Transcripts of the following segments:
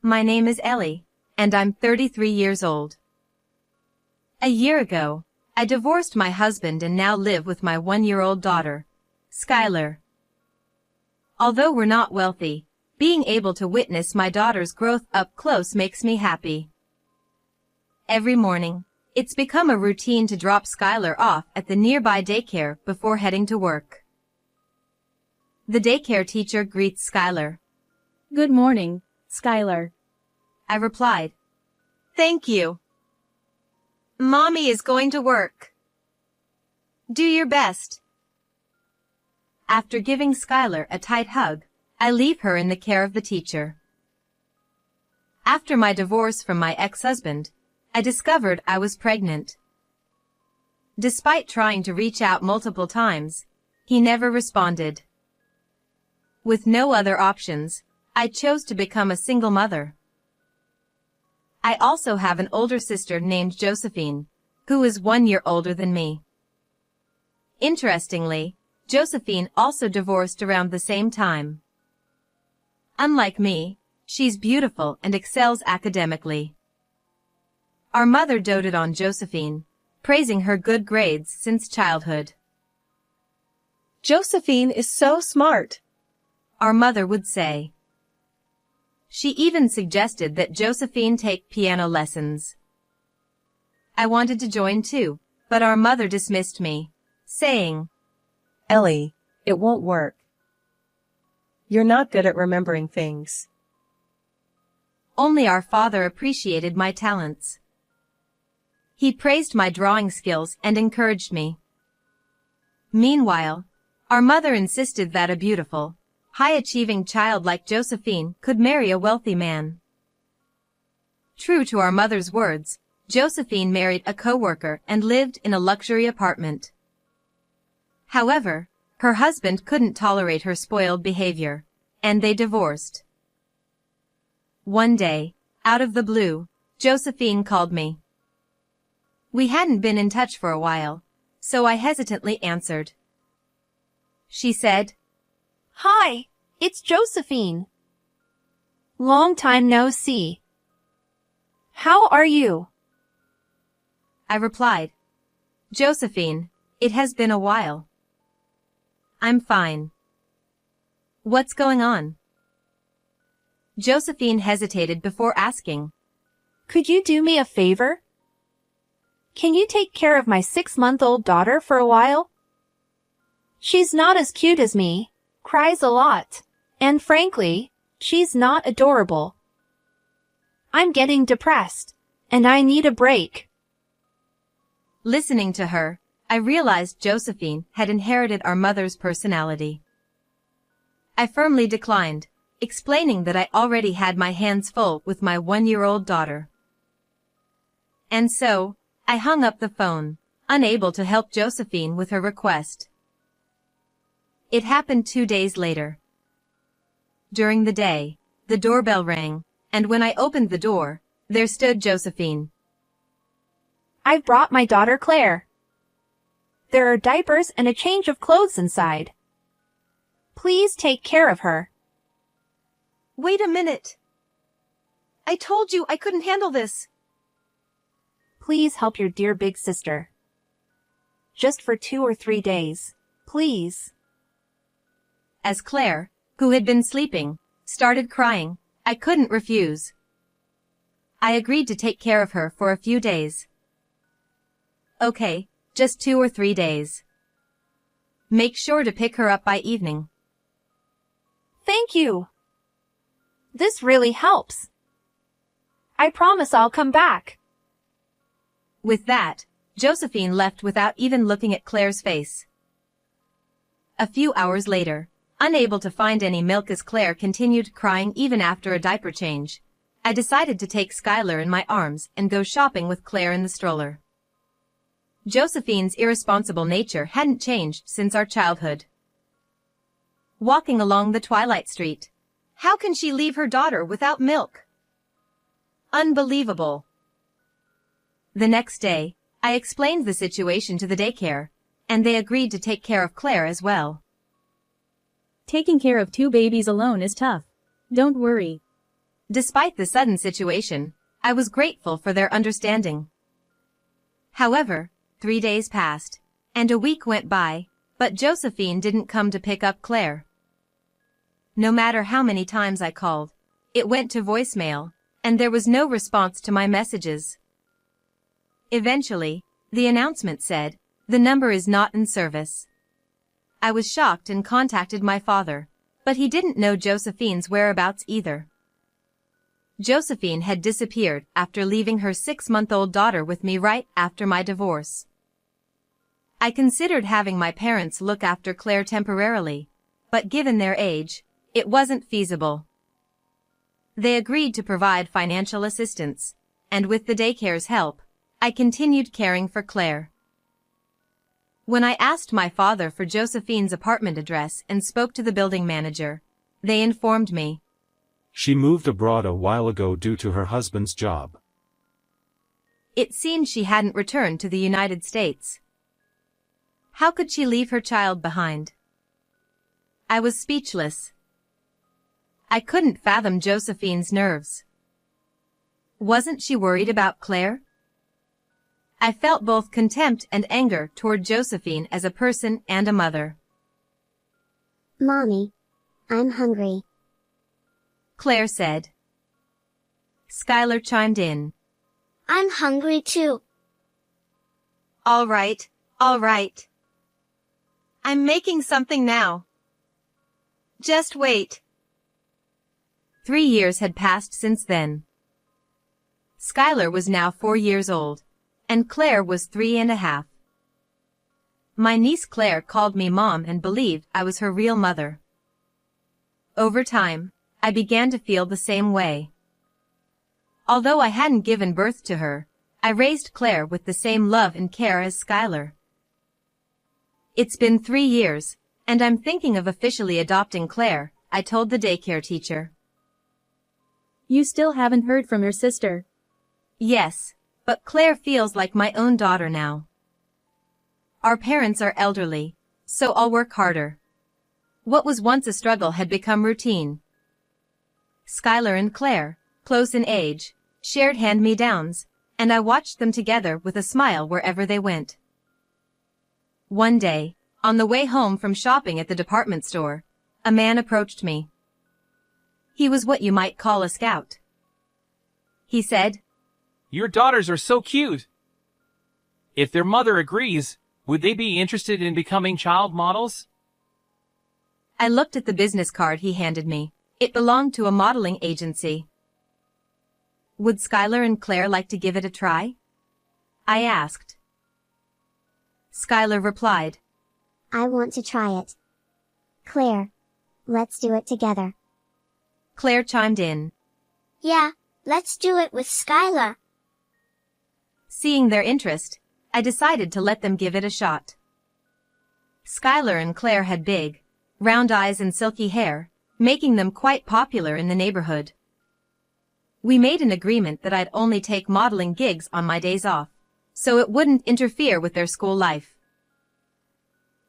My name is Ellie, and I'm 33 years old. A year ago, I divorced my husband and now live with my 1-year-old daughter, Skylar. Although we're not wealthy, being able to witness my daughter's growth up close makes me happy. Every morning, it's become a routine to drop Skylar off at the nearby daycare before heading to work. The daycare teacher greets Skylar. Good morning, Skylar. I replied. Thank you. Mommy is going to work. Do your best. After giving Skylar a tight hug, I leave her in the care of the teacher. After my divorce from my ex-husband, I discovered I was pregnant. Despite trying to reach out multiple times, he never responded. With no other options, I chose to become a single mother. I also have an older sister named Josephine, who is 1 year older than me. Interestingly, Josephine also divorced around the same time. Unlike me, she's beautiful and excels academically. Our mother doted on Josephine, praising her good grades since childhood. Josephine is so smart, our mother would say. She even suggested that Josephine take piano lessons. I wanted to join too, but our mother dismissed me, saying, Ellie, it won't work. You're not good at remembering things. Only our father appreciated my talents. He praised my drawing skills and encouraged me. Meanwhile, our mother insisted that a beautiful, high-achieving child like Josephine could marry a wealthy man. True to our mother's words, Josephine married a co-worker and lived in a luxury apartment. However, her husband couldn't tolerate her spoiled behavior, and they divorced. One day, out of the blue, Josephine called me. We hadn't been in touch for a while, so I hesitantly answered. She said, Hi, it's Josephine. Long time no see. How are you? I replied. Josephine, it has been a while. I'm fine. What's going on? Josephine hesitated before asking. Could you do me a favor? Can you take care of my 6-month-old daughter for a while? She's not as cute as me, cries a lot, and frankly, she's not adorable. I'm getting depressed, and I need a break. Listening to her, I realized Josephine had inherited our mother's personality. I firmly declined, explaining that I already had my hands full with my 1-year-old daughter. And so, I hung up the phone, unable to help Josephine with her request. It happened 2 days later. During the day, the doorbell rang, and when I opened the door, there stood Josephine. I've brought my daughter Claire. There are diapers and a change of clothes inside. Please take care of her. Wait a minute. I told you I couldn't handle this. Please help your dear big sister. Just for 2 or 3 days, please. As Claire, who had been sleeping, started crying, I couldn't refuse. I agreed to take care of her for a few days. Okay, just 2 or 3 days. Make sure to pick her up by evening. Thank you. This really helps. I promise I'll come back. With that, Josephine left without even looking at Claire's face. A few hours later, unable to find any milk as Claire continued crying even after a diaper change, I decided to take Skylar in my arms and go shopping with Claire in the stroller. Josephine's irresponsible nature hadn't changed since our childhood. Walking along the twilight street. How can she leave her daughter without milk? Unbelievable. The next day, I explained the situation to the daycare, and they agreed to take care of Claire as well. Taking care of 2 babies alone is tough. Don't worry. Despite the sudden situation, I was grateful for their understanding. However, 3 days passed, and a week went by, but Josephine didn't come to pick up Claire. No matter how many times I called, it went to voicemail, and there was no response to my messages. Eventually, the announcement said, "The number is not in service." I was shocked and contacted my father, but he didn't know Josephine's whereabouts either. Josephine had disappeared after leaving her 6-month-old daughter with me right after my divorce. I considered having my parents look after Claire temporarily, but given their age, it wasn't feasible. They agreed to provide financial assistance, and with the daycare's help, I continued caring for Claire. When I asked my father for Josephine's apartment address and spoke to the building manager, they informed me. She moved abroad a while ago due to her husband's job. It seemed she hadn't returned to the United States. How could she leave her child behind? I was speechless. I couldn't fathom Josephine's nerves. Wasn't she worried about Claire? I felt both contempt and anger toward Josephine as a person and a mother. Mommy, I'm hungry, Claire said. Skylar chimed in. I'm hungry too. All right, all right. I'm making something now. Just wait. 3 years had passed since then. Skylar was now 4 years old, and Claire was 3.5. My niece Claire called me Mom and believed I was her real mother. Over time, I began to feel the same way. Although I hadn't given birth to her, I raised Claire with the same love and care as Skylar. It's been 3 years, and I'm thinking of officially adopting Claire, I told the daycare teacher. You still haven't heard from your sister. Yes, but Claire feels like my own daughter now. Our parents are elderly, so I'll work harder. What was once a struggle had become routine. Skylar and Claire, close in age, shared hand-me-downs, and I watched them together with a smile wherever they went. One day, on the way home from shopping at the department store, a man approached me. He was what you might call a scout. He said, "Your daughters are so cute. If their mother agrees, would they be interested in becoming child models?" I looked at the business card he handed me. It belonged to a modeling agency. Would Skylar and Claire like to give it a try? I asked. Skylar replied, I want to try it. Claire, let's do it together. Claire chimed in. Yeah, let's do it with Skylar. Seeing their interest, I decided to let them give it a shot. Skylar and Claire had big, round eyes and silky hair, making them quite popular in the neighborhood. We made an agreement that I'd only take modeling gigs on my days off, so it wouldn't interfere with their school life.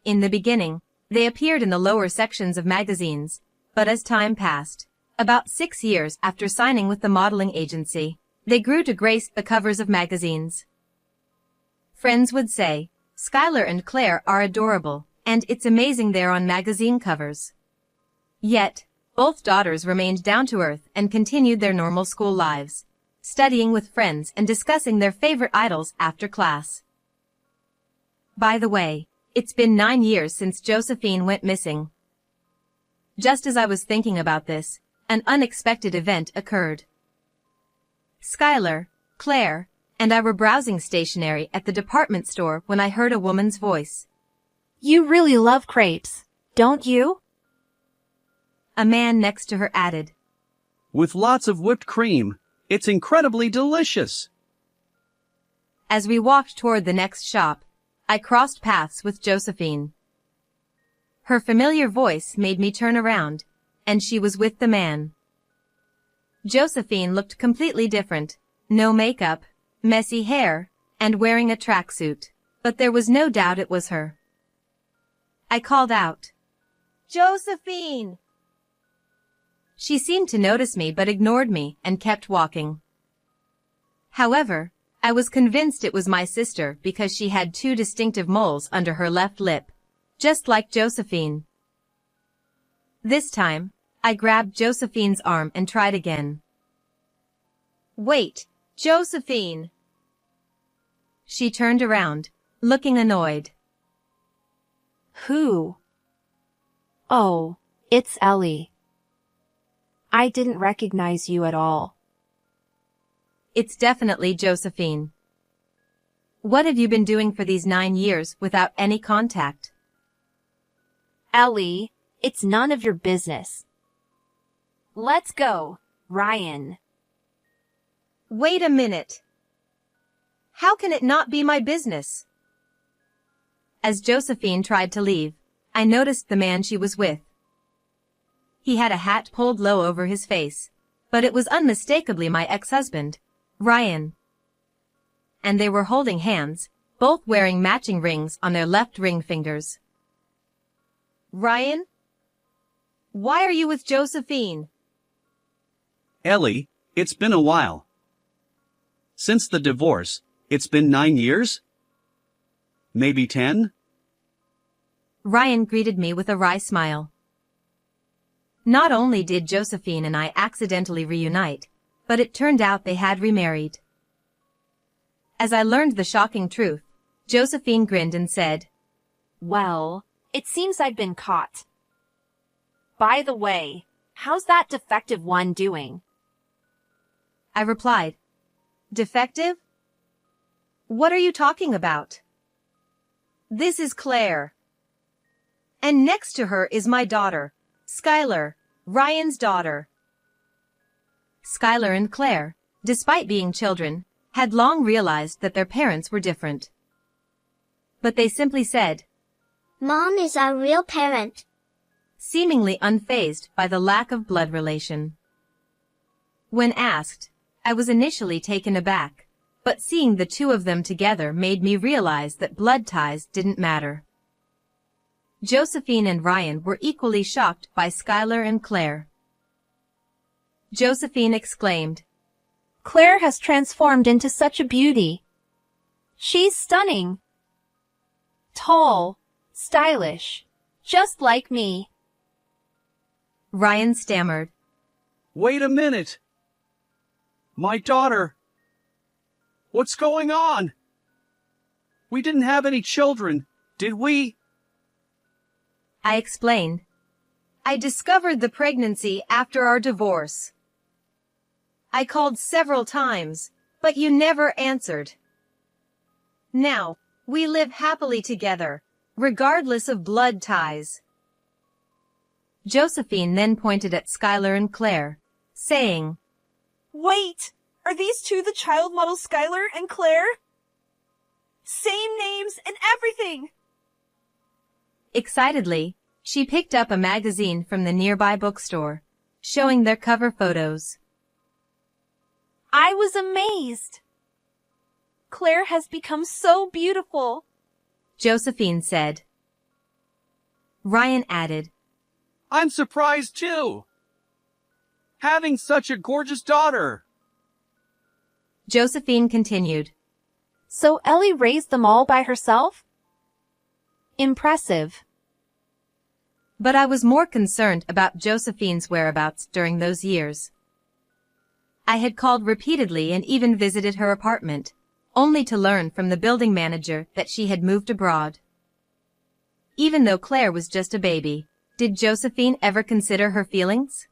In the beginning, they appeared in the lower sections of magazines, but as time passed, about 6 years after signing with the modeling agency, they grew to grace the covers of magazines. Friends would say, Skylar and Claire are adorable, and it's amazing they're on magazine covers. Yet, both daughters remained down to earth and continued their normal school lives, studying with friends and discussing their favorite idols after class. By the way, it's been 9 years since Josephine went missing. Just as I was thinking about this, an unexpected event occurred. Skylar, Claire, and I were browsing stationery at the department store when I heard a woman's voice. You really love crepes, don't you? A man next to her added. With lots of whipped cream. It's incredibly delicious. As we walked toward the next shop, I crossed paths with Josephine. Her familiar voice made me turn around, and she was with the man. Josephine looked completely different, no makeup, messy hair, and wearing a tracksuit, but there was no doubt it was her. I called out, Josephine! She seemed to notice me but ignored me and kept walking. However, I was convinced it was my sister because she had two distinctive moles under her left lip, just like Josephine. This time, I grabbed Josephine's arm and tried again. "Wait, Josephine!" She turned around, looking annoyed. Who? Oh, it's Ellie. I didn't recognize you at all. It's definitely Josephine. What have you been doing for these 9 years without any contact? Ellie, it's none of your business. Let's go, Ryan. Wait a minute. How can it not be my business? As Josephine tried to leave, I noticed the man she was with. He had a hat pulled low over his face, but it was unmistakably my ex-husband, Ryan. And they were holding hands, both wearing matching rings on their left ring fingers. Ryan? Why are you with Josephine? Ellie, it's been a while. Since the divorce, it's been 9 years? Maybe 10? Ryan greeted me with a wry smile. Not only did Josephine and I accidentally reunite, but it turned out they had remarried. As I learned the shocking truth, Josephine grinned and said, Well, it seems I've been caught. By the way, how's that defective one doing? I replied, Defective? What are you talking about? This is Claire. And next to her is my daughter, Skylar, Ryan's daughter. Skylar and Claire, despite being children, had long realized that their parents were different. But they simply said, Mom is our real parent. Seemingly unfazed by the lack of blood relation. When asked, I was initially taken aback, but seeing the two of them together made me realize that blood ties didn't matter. Josephine and Ryan were equally shocked by Skylar and Claire. Josephine exclaimed, Claire has transformed into such a beauty. She's stunning. Tall, stylish, just like me. Ryan stammered, Wait a minute. My daughter. What's going on? We didn't have any children, did we? I explained. I discovered the pregnancy after our divorce. I called several times, but you never answered. Now, we live happily together, regardless of blood ties. Josephine then pointed at Skylar and Claire, saying, Wait! Are these two the child models Skylar and Claire? Same names and everything! Excitedly, she picked up a magazine from the nearby bookstore, showing their cover photos. I was amazed. Claire has become so beautiful, Josephine said. Ryan added, I'm surprised too. Having such a gorgeous daughter. Josephine continued. So Ellie raised them all by herself? Impressive. But I was more concerned about Josephine's whereabouts during those years. I had called repeatedly and even visited her apartment, only to learn from the building manager that she had moved abroad. Even though Claire was just a baby, did Josephine ever consider her feelings?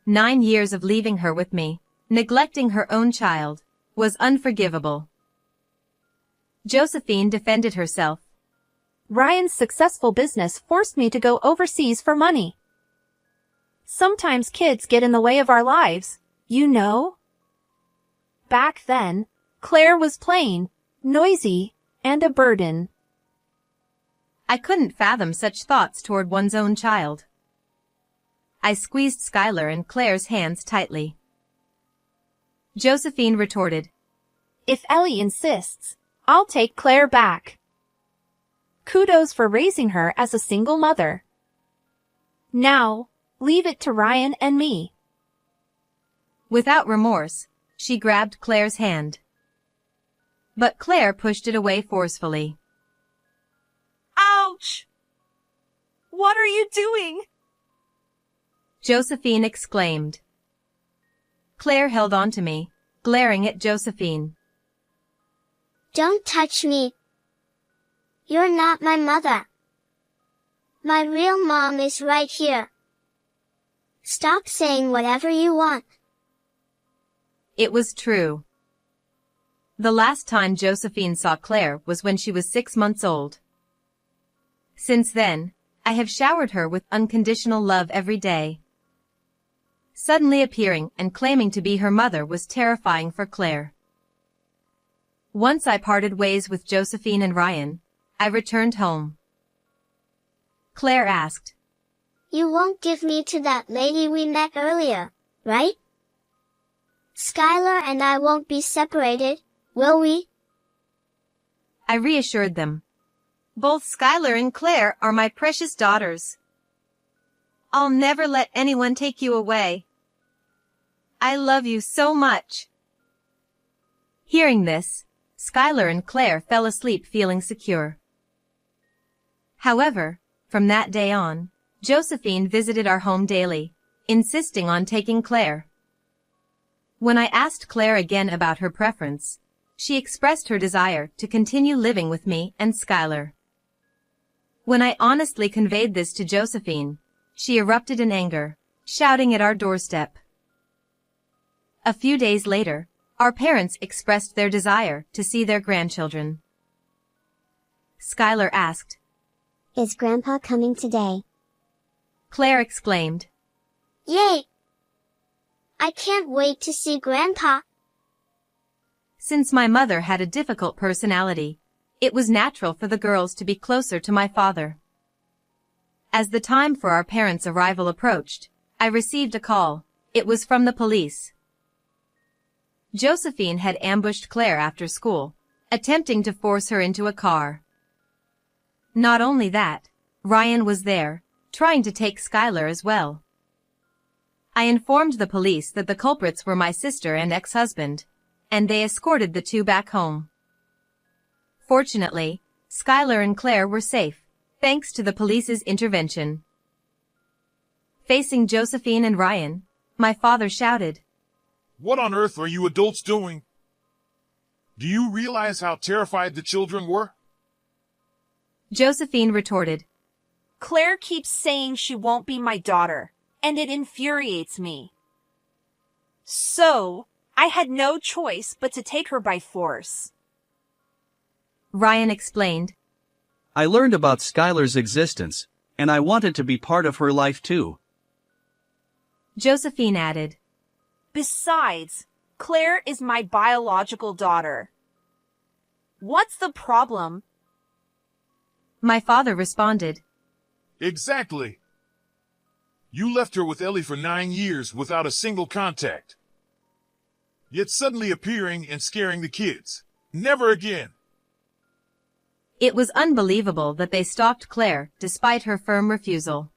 9 years of leaving her with me, neglecting her own child, was unforgivable. Josephine defended herself. Ryan's successful business forced me to go overseas for money. Sometimes kids get in the way of our lives, you know? Back then, Claire was plain, noisy, and a burden. I couldn't fathom such thoughts toward one's own child. I squeezed Skylar and Claire's hands tightly. Josephine retorted, If Ellie insists, I'll take Claire back. Kudos for raising her as a single mother. Now, Leave it to Ryan and me. Without remorse, she grabbed Claire's hand. But Claire pushed it away forcefully. Ouch! What are you doing? Josephine exclaimed. Claire held on to me, glaring at Josephine. Don't touch me. You're not my mother. My real mom is right here. Stop saying whatever you want. It was true. The last time Josephine saw Claire was when she was 6 months old. Since then, I have showered her with unconditional love every day. Suddenly appearing and claiming to be her mother was terrifying for Claire. Once I parted ways with Josephine and Ryan, I returned home. Claire asked, You won't give me to that lady we met earlier, right? Skylar and I won't be separated, will we? I reassured them. Both Skylar and Claire are my precious daughters. I'll never let anyone take you away. I love you so much. Hearing this, Skylar and Claire fell asleep feeling secure. However, from that day on, Josephine visited our home daily, insisting on taking Claire. When I asked Claire again about her preference, she expressed her desire to continue living with me and Skylar. When I honestly conveyed this to Josephine, she erupted in anger, shouting at our doorstep. A few days later, our parents expressed their desire to see their grandchildren. Skylar asked, Is Grandpa coming today? Claire exclaimed, Yay! I can't wait to see Grandpa. Since my mother had a difficult personality, it was natural for the girls to be closer to my father. As the time for our parents' arrival approached, I received a call. It was from the police. Josephine had ambushed Claire after school, attempting to force her into a car. Not only that, Ryan was there, trying to take Skylar as well. I informed the police that the culprits were my sister and ex-husband, and they escorted the two back home. Fortunately, Skylar and Claire were safe, thanks to the police's intervention. Facing Josephine and Ryan, my father shouted, What on earth are you adults doing? Do you realize how terrified the children were? Josephine retorted, Claire keeps saying she won't be my daughter, and it infuriates me. So, I had no choice but to take her by force. Ryan explained, I learned about Skylar's existence, and I wanted to be part of her life too. Josephine added, Besides, Claire is my biological daughter. What's the problem? My father responded, Exactly. You left her with Ellie for 9 years without a single contact. Yet suddenly appearing and scaring the kids. Never again. It was unbelievable that they stalked Claire despite her firm refusal.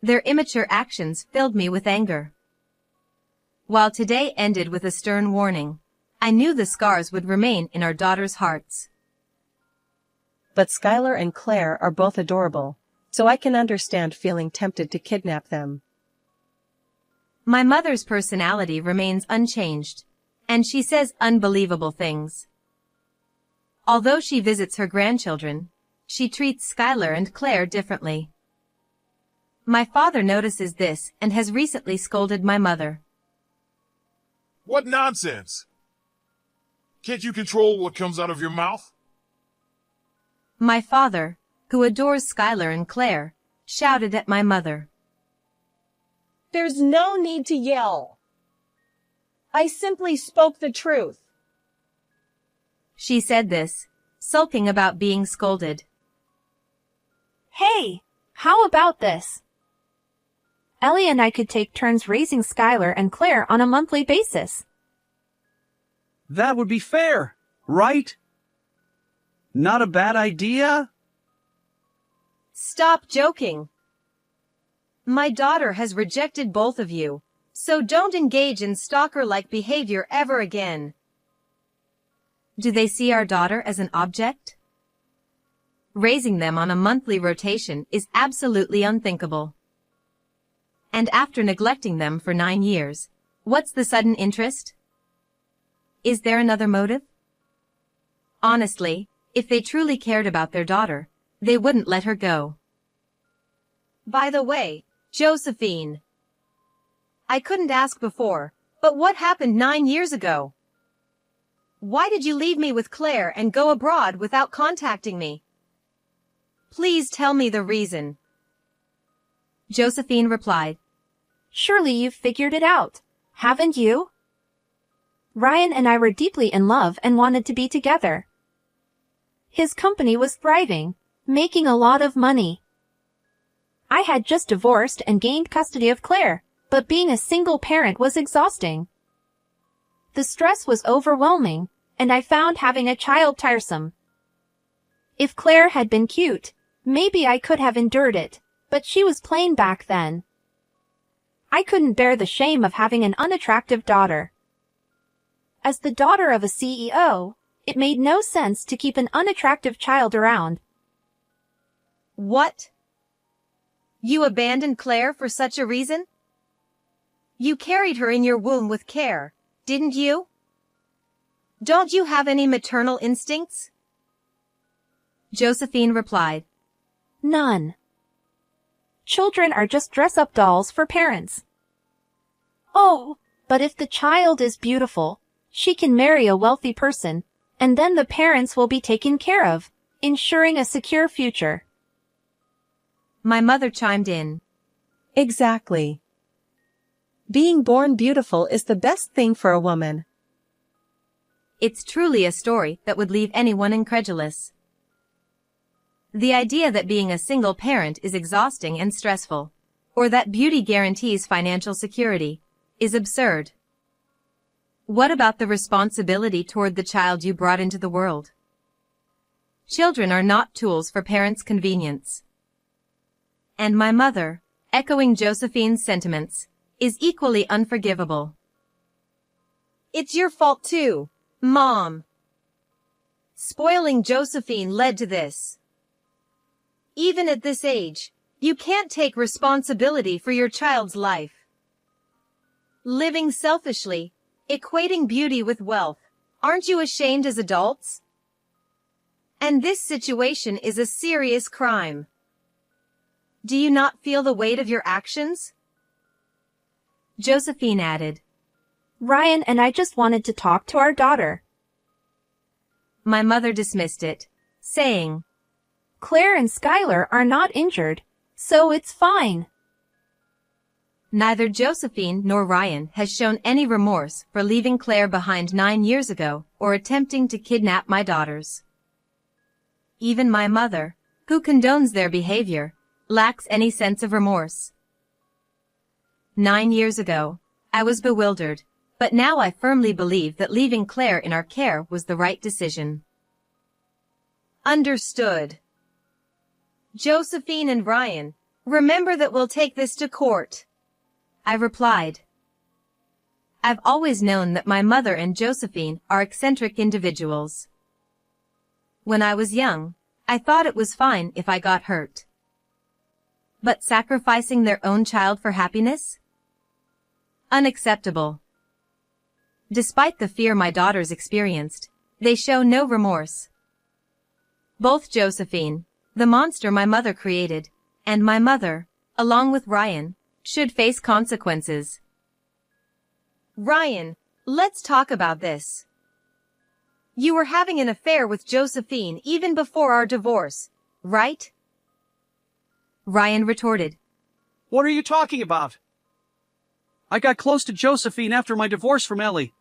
Their immature actions filled me with anger. While today ended with a stern warning, I knew the scars would remain in our daughters' hearts. But Skylar and Claire are both adorable, so I can understand feeling tempted to kidnap them. My mother's personality remains unchanged, and she says unbelievable things. Although she visits her grandchildren, she treats Skylar and Claire differently. My father notices this and has recently scolded my mother. What nonsense! Can't you control what comes out of your mouth? My father, who adores Skylar and Claire, shouted at my mother. There's no need to yell. I simply spoke the truth. She said this, sulking about being scolded. Hey, how about this? Ellie and I could take turns raising Skylar and Claire on a monthly basis. That would be fair, right? Not a bad idea? Stop joking. My daughter has rejected both of you, so don't engage in stalker-like behavior ever again. Do they see our daughter as an object? Raising them on a monthly rotation is absolutely unthinkable. And after neglecting them for 9 years, what's the sudden interest? Is there another motive? Honestly, if they truly cared about their daughter, they wouldn't let her go. By the way, Josephine. I couldn't ask before, but what happened 9 years ago? Why did you leave me with Claire and go abroad without contacting me? Please tell me the reason. Josephine replied, Surely you've figured it out, haven't you? Ryan and I were deeply in love and wanted to be together. His company was thriving, making a lot of money. I had just divorced and gained custody of Claire, but being a single parent was exhausting. The stress was overwhelming, and I found having a child tiresome. If Claire had been cute, maybe I could have endured it, but she was plain back then. I couldn't bear the shame of having an unattractive daughter. As the daughter of a CEO, it made no sense to keep an unattractive child around. What? You abandoned Claire for such a reason? You carried her in your womb with care, didn't you? Don't you have any maternal instincts? Josephine replied, None. Children are just dress-up dolls for parents. Oh, but if the child is beautiful, she can marry a wealthy person, and then the parents will be taken care of, ensuring a secure future. My mother chimed in. Exactly. Being born beautiful is the best thing for a woman. It's truly a story that would leave anyone incredulous. The idea that being a single parent is exhausting and stressful, or that beauty guarantees financial security, is absurd. What about the responsibility toward the child you brought into the world? Children are not tools for parents' convenience. And my mother, echoing Josephine's sentiments, is equally unforgivable. It's your fault too, Mom. Spoiling Josephine led to this. Even at this age, you can't take responsibility for your child's life. Living selfishly, equating beauty with wealth, aren't you ashamed as adults? And this situation is a serious crime. Do you not feel the weight of your actions? Josephine added, Ryan and I just wanted to talk to our daughter. My mother dismissed it, saying, Claire and Skylar are not injured, so it's fine. Neither Josephine nor Ryan has shown any remorse for leaving Claire behind 9 years ago or attempting to kidnap my daughters. Even my mother, who condones their behavior, lacks any sense of remorse. 9 years ago, I was bewildered, but now I firmly believe that leaving Claire in our care was the right decision. Understood. Josephine and Ryan, remember that we'll take this to court. I replied. I've always known that my mother and Josephine are eccentric individuals. When I was young, I thought it was fine if I got hurt. But sacrificing their own child for happiness? Unacceptable. Despite the fear my daughters experienced, they show no remorse. Both Josephine, the monster my mother created, and my mother, along with Ryan, should face consequences. Ryan, let's talk about this. You were having an affair with Josephine even before our divorce, right? Ryan retorted. What are you talking about? I got close to Josephine after my divorce from Ellie.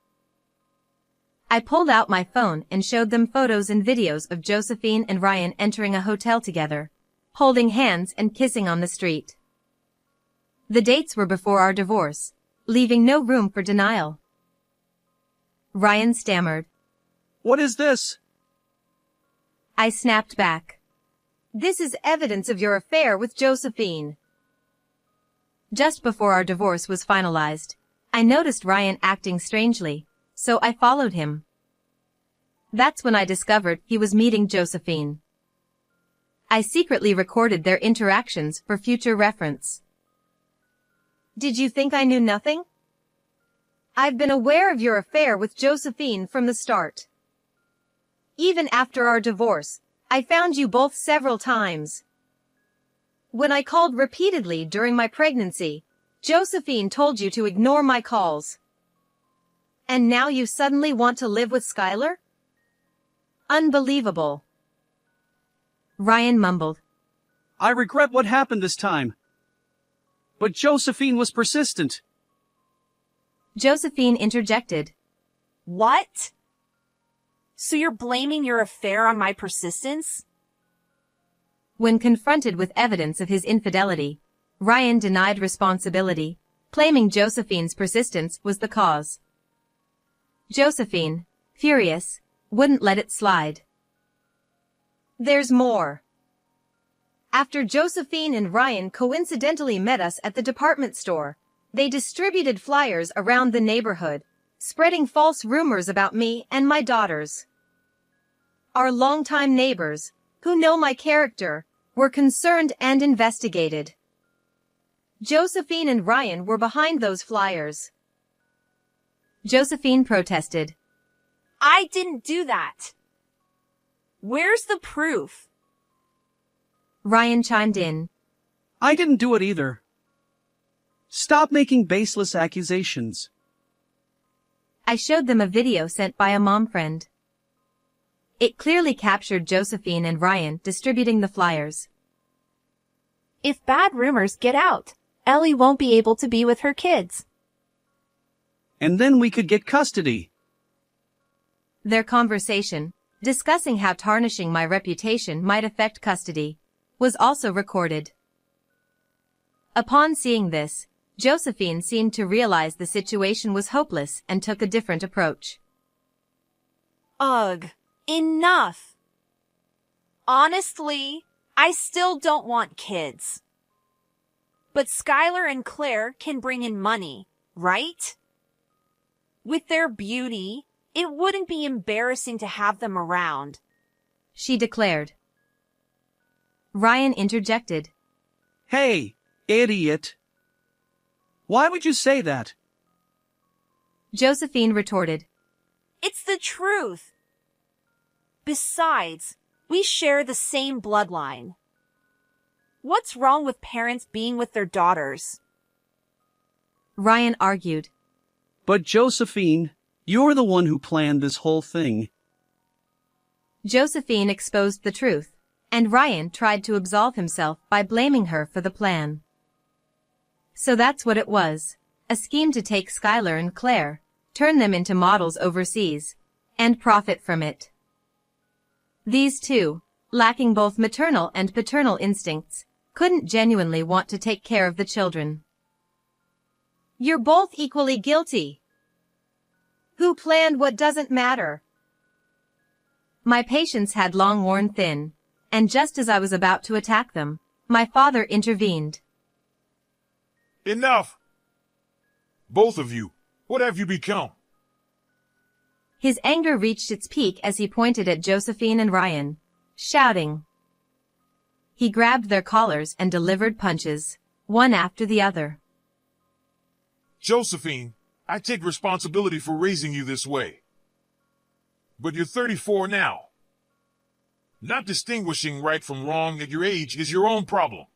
I pulled out my phone and showed them photos and videos of Josephine and Ryan entering a hotel together, holding hands and kissing on the street. The dates were before our divorce, leaving no room for denial. Ryan stammered. What is this? I snapped back. This is evidence of your affair with Josephine. Just before our divorce was finalized, I noticed Ryan acting strangely, so I followed him. That's when I discovered he was meeting Josephine. I secretly recorded their interactions for future reference. Did you think I knew nothing? I've been aware of your affair with Josephine from the start. Even after our divorce, I found you both several times. When I called repeatedly during my pregnancy, Josephine told you to ignore my calls. And now you suddenly want to live with Skylar? Unbelievable. Ryan mumbled. I regret what happened this time. But Josephine was persistent. Josephine interjected. What? So you're blaming your affair on my persistence? When confronted with evidence of his infidelity, Ryan denied responsibility, claiming Josephine's persistence was the cause. Josephine, furious, wouldn't let it slide. There's more. After Josephine and Ryan coincidentally met us at the department store, they distributed flyers around the neighborhood, spreading false rumors about me and my daughters. Our longtime neighbors, who know my character, were concerned and investigated. Josephine and Ryan were behind those flyers. Josephine protested. I didn't do that. Where's the proof? Ryan chimed in. I didn't do it either. Stop making baseless accusations. I showed them a video sent by a mom friend. It clearly captured Josephine and Ryan distributing the flyers. If bad rumors get out, Ellie won't be able to be with her kids. And then we could get custody. Their conversation, discussing how tarnishing my reputation might affect custody, was also recorded. Upon seeing this, Josephine seemed to realize the situation was hopeless and took a different approach. Ugh, enough. Honestly, I still don't want kids. But Skylar and Claire can bring in money, right? With their beauty, it wouldn't be embarrassing to have them around, she declared. Ryan interjected. Hey, idiot. Why would you say that? Josephine retorted. It's the truth. Besides, we share the same bloodline. What's wrong with parents being with their daughters? Ryan argued. But Josephine, you're the one who planned this whole thing. Josephine exposed the truth, and Ryan tried to absolve himself by blaming her for the plan. So that's what it was, a scheme to take Skylar and Claire, turn them into models overseas, and profit from it. These two, lacking both maternal and paternal instincts, couldn't genuinely want to take care of the children. You're both equally guilty. Who planned what doesn't matter? My patience had long worn thin, and just as I was about to attack them, my father intervened. Enough! Both of you, what have you become? His anger reached its peak as he pointed at Josephine and Ryan, shouting. He grabbed their collars and delivered punches, one after the other. Josephine, I take responsibility for raising you this way. But you're 34 now. Not distinguishing right from wrong at your age is your own problem.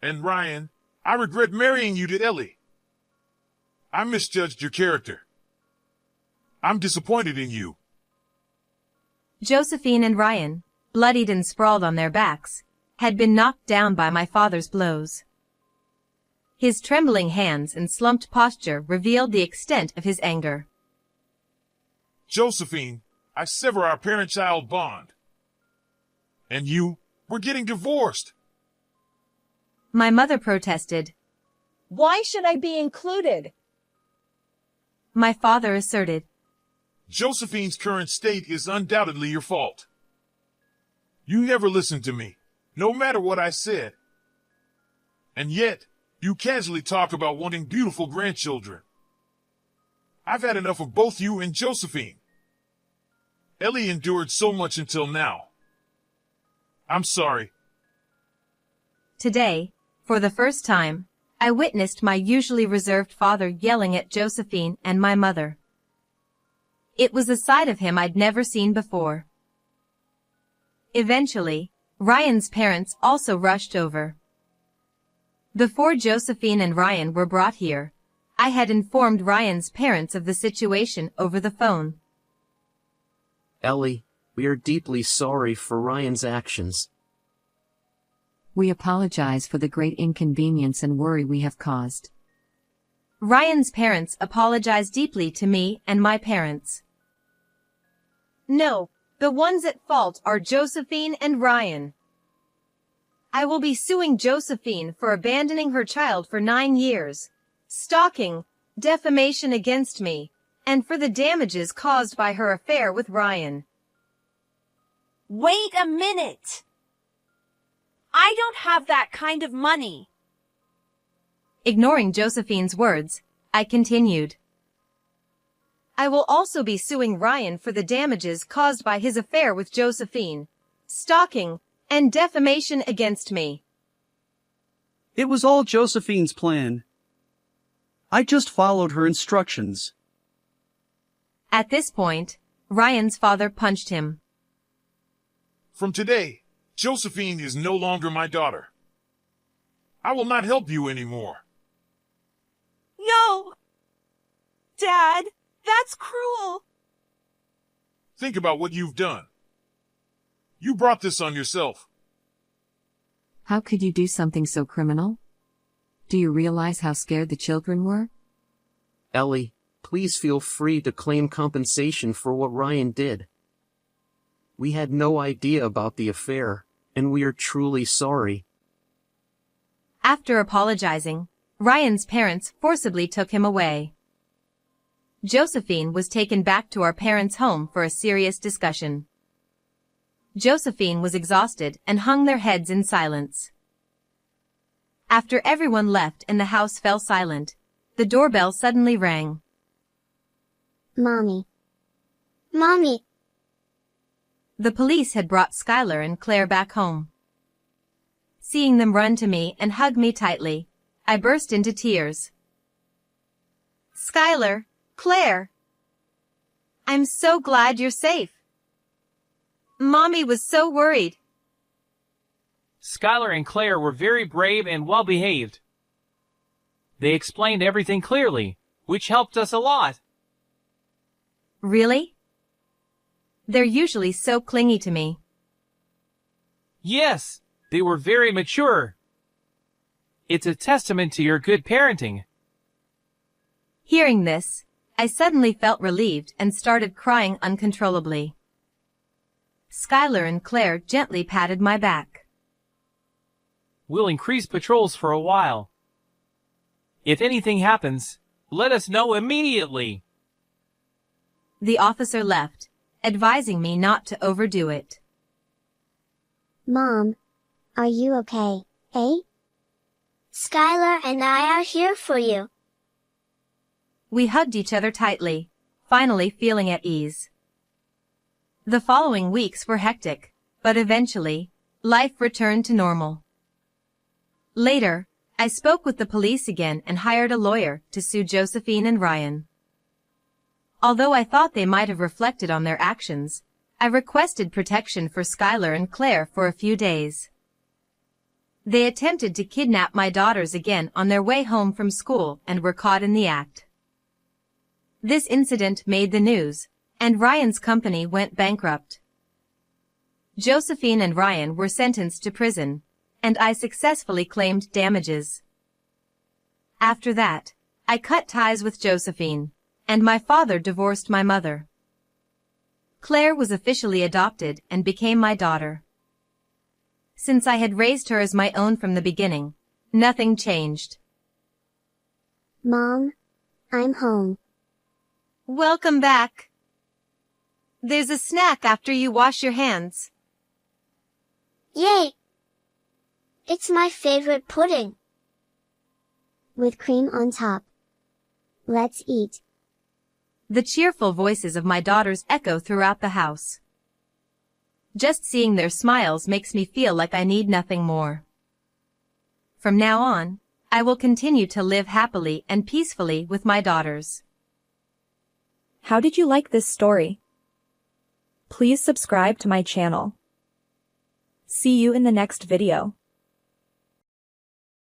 And Ryan, I regret marrying you to Ellie. I misjudged your character. I'm disappointed in you. Josephine and Ryan, bloodied and sprawled on their backs, had been knocked down by my father's blows. His trembling hands and slumped posture revealed the extent of his anger. Josephine, I sever our parent-child bond. And you, we're getting divorced. My mother protested. Why should I be included? My father asserted. Josephine's current state is undoubtedly your fault. You never listened to me, no matter what I said. And yet, You casually talk about wanting beautiful grandchildren. I've had enough of both you and Josephine. Ellie endured so much until now. I'm sorry. Today, for the first time, I witnessed my usually reserved father yelling at Josephine and my mother. It was a side of him I'd never seen before. Eventually, Ryan's parents also rushed over. Before Josephine and Ryan were brought here, I had informed Ryan's parents of the situation over the phone. Ellie, we are deeply sorry for Ryan's actions. We apologize for the great inconvenience and worry we have caused. Ryan's parents apologized deeply to me and my parents. No, the ones at fault are Josephine and Ryan. I will be suing Josephine for abandoning her child for 9 years, stalking, defamation against me, and for the damages caused by her affair with Ryan. Wait a minute! I don't have that kind of money. Ignoring Josephine's words, I continued. I will also be suing Ryan for the damages caused by his affair with Josephine, stalking, and defamation against me. It was all Josephine's plan. I just followed her instructions. At this point, Ryan's father punched him. From today, Josephine is no longer my daughter. I will not help you anymore. No! Dad, that's cruel. Think about what you've done. You brought this on yourself. How could you do something so criminal? Do you realize how scared the children were? Ellie, please feel free to claim compensation for what Ryan did. We had no idea about the affair, and we are truly sorry. After apologizing, Ryan's parents forcibly took him away. Josephine was taken back to our parents' home for a serious discussion. Josephine was exhausted and hung their heads in silence. After everyone left and the house fell silent, the doorbell suddenly rang. Mommy. Mommy. The police had brought Skylar and Claire back home. Seeing them run to me and hug me tightly, I burst into tears. Skylar, Claire. I'm so glad you're safe. Mommy was so worried. Skylar and Claire were very brave and well-behaved. They explained everything clearly, which helped us a lot. Really? They're usually so clingy to me. Yes, they were very mature. It's a testament to your good parenting. Hearing this, I suddenly felt relieved and started crying uncontrollably. Skylar and Claire gently patted my back. We'll increase patrols for a while. If anything happens, let us know immediately. The officer left, advising me not to overdo it. Mom, are you okay, eh? Skylar and I are here for you. We hugged each other tightly, finally feeling at ease. The following weeks were hectic, but eventually, life returned to normal. Later, I spoke with the police again and hired a lawyer to sue Josephine and Ryan. Although I thought they might have reflected on their actions, I requested protection for Skylar and Claire for a few days. They attempted to kidnap my daughters again on their way home from school and were caught in the act. This incident made the news, and Ryan's company went bankrupt. Josephine and Ryan were sentenced to prison, and I successfully claimed damages. After that, I cut ties with Josephine, and my father divorced my mother. Claire was officially adopted and became my daughter. Since I had raised her as my own from the beginning, nothing changed. Mom, I'm home. Welcome back. There's a snack after you wash your hands. Yay! It's my favorite pudding. with cream on top. Let's eat. The cheerful voices of my daughters echo throughout the house. Just seeing their smiles makes me feel like I need nothing more. From now on, I will continue to live happily and peacefully with my daughters. How did you like this story? Please subscribe to my channel. See you in the next video.